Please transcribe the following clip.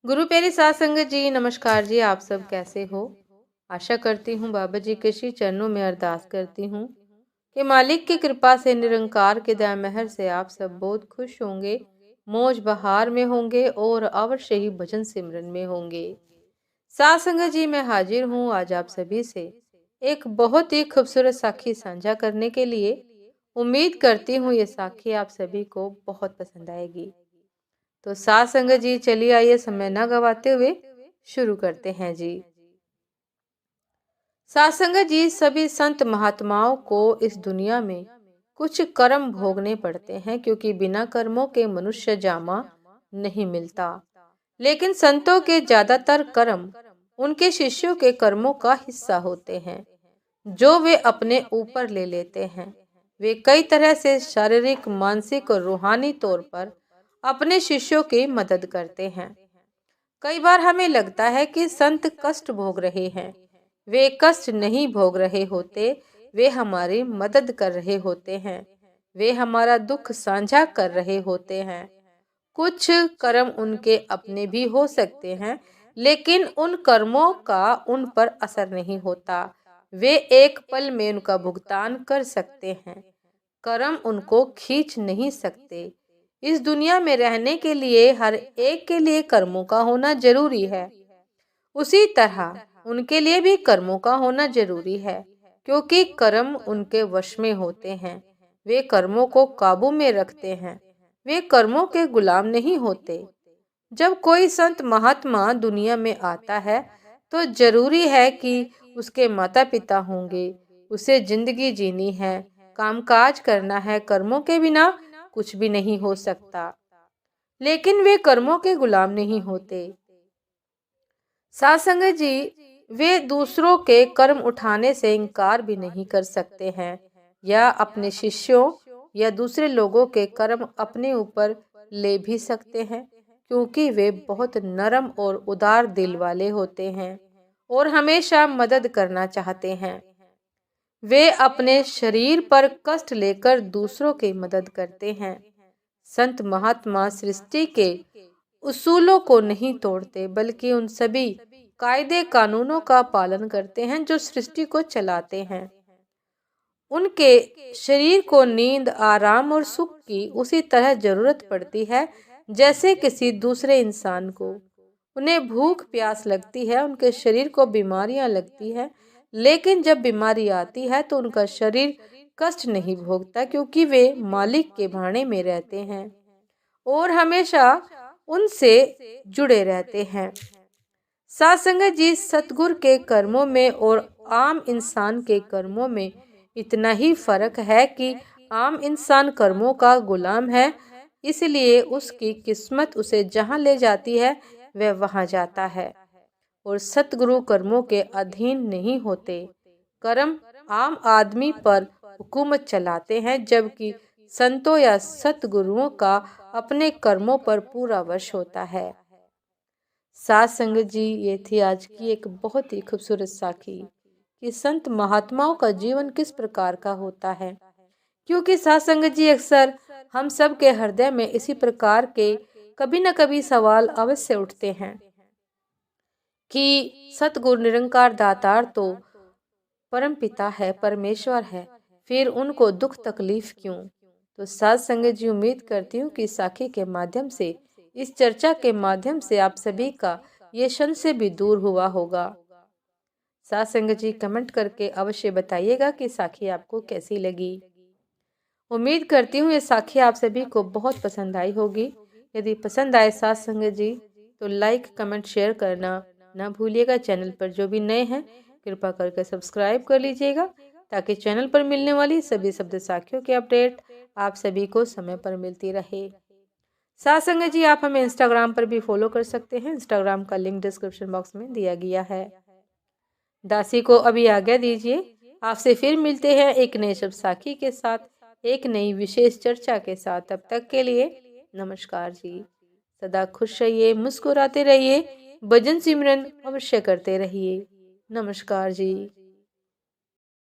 गुरु प्यारी साध संगत जी, नमस्कार जी। आप सब कैसे हो? आशा करती हूँ बाबा जी के श्री चरणों में अरदास करती हूँ कि मालिक की कृपा से, निरंकार के दया मेहर से आप सब बहुत खुश होंगे, मौज बहार में होंगे और अवश्य ही भजन सिमरन में होंगे। साध संगत जी, मैं हाजिर हूँ आज आप सभी से एक बहुत ही खूबसूरत साखी साझा करने के लिए। उम्मीद करती हूँ ये साखी आप सभी को बहुत पसंद आएगी। तो साथ संगत जी, चलिए आइए समय न गवाते हुए शुरू करते हैं जी। साथ संगत जी, सभी संत महात्माओं को इस दुनिया में कुछ कर्म भोगने पड़ते हैं, क्योंकि बिना कर्मों के मनुष्य जामा नहीं मिलता। लेकिन संतों के ज्यादातर कर्म उनके शिष्यों के कर्मों का हिस्सा होते हैं, जो वे अपने ऊपर ले लेते हैं। वे कई तरह से शारीरिक, मानसिक और रूहानी तौर पर अपने शिष्यों की मदद करते हैं। कई बार हमें लगता है कि संत कष्ट भोग रहे हैं। वे कष्ट नहीं भोग रहे होते, वे हमारी मदद कर रहे होते हैं। वे हमारा दुख साझा कर रहे होते हैं। कुछ कर्म उनके अपने भी हो सकते हैं, लेकिन उन कर्मों का उन पर असर नहीं होता। वे एक पल में उनका भुगतान कर सकते हैं। कर्म उनको खींच नहीं सकते। इस दुनिया में रहने के लिए हर एक के लिए कर्मों का होना जरूरी है। उसी तरह उनके लिए भी कर्मों का होना जरूरी है, क्योंकि कर्म उनके वश में होते हैं। वे कर्मों को काबू में रखते हैं। वे कर्मों के गुलाम नहीं होते। जब कोई संत महात्मा दुनिया में आता है, तो जरूरी है कि उसके माता पिता होंगे। उसे जिंदगी जीनी है, कामकाज करना है। कर्मों के बिना कुछ भी नहीं हो सकता। लेकिन वे कर्मों के गुलाम नहीं होते। साथ संगत जी, वे दूसरों के कर्म उठाने से इनकार भी नहीं कर सकते हैं, या अपने शिष्यों या दूसरे लोगों के कर्म अपने ऊपर ले भी सकते हैं, क्योंकि वे बहुत नरम और उदार दिल वाले होते हैं और हमेशा मदद करना चाहते हैं। वे अपने शरीर पर कष्ट लेकर दूसरों की मदद करते हैं। संत महात्मा सृष्टि के उसूलों को नहीं तोड़ते, बल्कि उन सभी कायदे कानूनों का पालन करते हैं जो सृष्टि को चलाते हैं। उनके शरीर को नींद, आराम और सुख की उसी तरह जरूरत पड़ती है जैसे किसी दूसरे इंसान को। उन्हें भूख प्यास लगती है, उनके शरीर को बीमारियां लगती है, लेकिन जब बीमारी आती है तो उनका शरीर कष्ट नहीं भोगता, क्योंकि वे मालिक के भाने में रहते हैं और हमेशा उनसे जुड़े रहते हैं। साथ संगत जी, सतगुरु के कर्मों में और आम इंसान के कर्मों में इतना ही फर्क है कि आम इंसान कर्मों का गुलाम है, इसलिए उसकी किस्मत उसे जहां ले जाती है वह वहां जाता है, और सतगुरु कर्मों के अधीन नहीं होते। कर्म आम आदमी पर हुकूमत चलाते हैं, जबकि संतों या सतगुरुओं का अपने कर्मों पर पूरा वश होता है। साथ संगत जी, ये थी आज की एक बहुत ही खूबसूरत साखी कि संत महात्माओं का जीवन किस प्रकार का होता है। क्योंकि साथ संगत जी, अक्सर हम सब के हृदय में इसी प्रकार के कभी न कभी सवाल अवश्य उठते हैं कि सतगुरु निरंकार दातार तो परम पिता है, परमेश्वर है, फिर उनको दुख तकलीफ क्यों? तो साथ संगत जी, उम्मीद करती हूँ कि साखी के माध्यम से, इस चर्चा के माध्यम से आप सभी का ये संशय भी दूर हुआ होगा। साथ संगत जी, कमेंट करके अवश्य बताइएगा कि साखी आपको कैसी लगी। उम्मीद करती हूँ ये साखी आप सभी को बहुत पसंद आई होगी। यदि पसंद आए साथ संगत जी, तो लाइक, कमेंट, शेयर करना ना भूलिएगा। चैनल पर जो भी नए हैं, कृपा करके सब्सक्राइब कर लीजिएगा, ताकि चैनल पर मिलने वाली सभी शब्द साखियों की अपडेट आप सभी को समय पर मिलती रहे। साथ संगत जी, आप हमें इंस्टाग्राम पर भी फॉलो कर सकते हैं। इंस्टाग्राम का लिंक डिस्क्रिप्शन बॉक्स में दिया गया है। दासी को अभी आज्ञा दीजिए। आपसे फिर मिलते हैं एक नए शब्द साखी के साथ, एक नई विशेष चर्चा के साथ। तब तक के लिए नमस्कार जी। सदा खुश रहिए, मुस्कुराते रहिए, भजन सिमरन अवश्य करते रहिए। नमस्कार जी।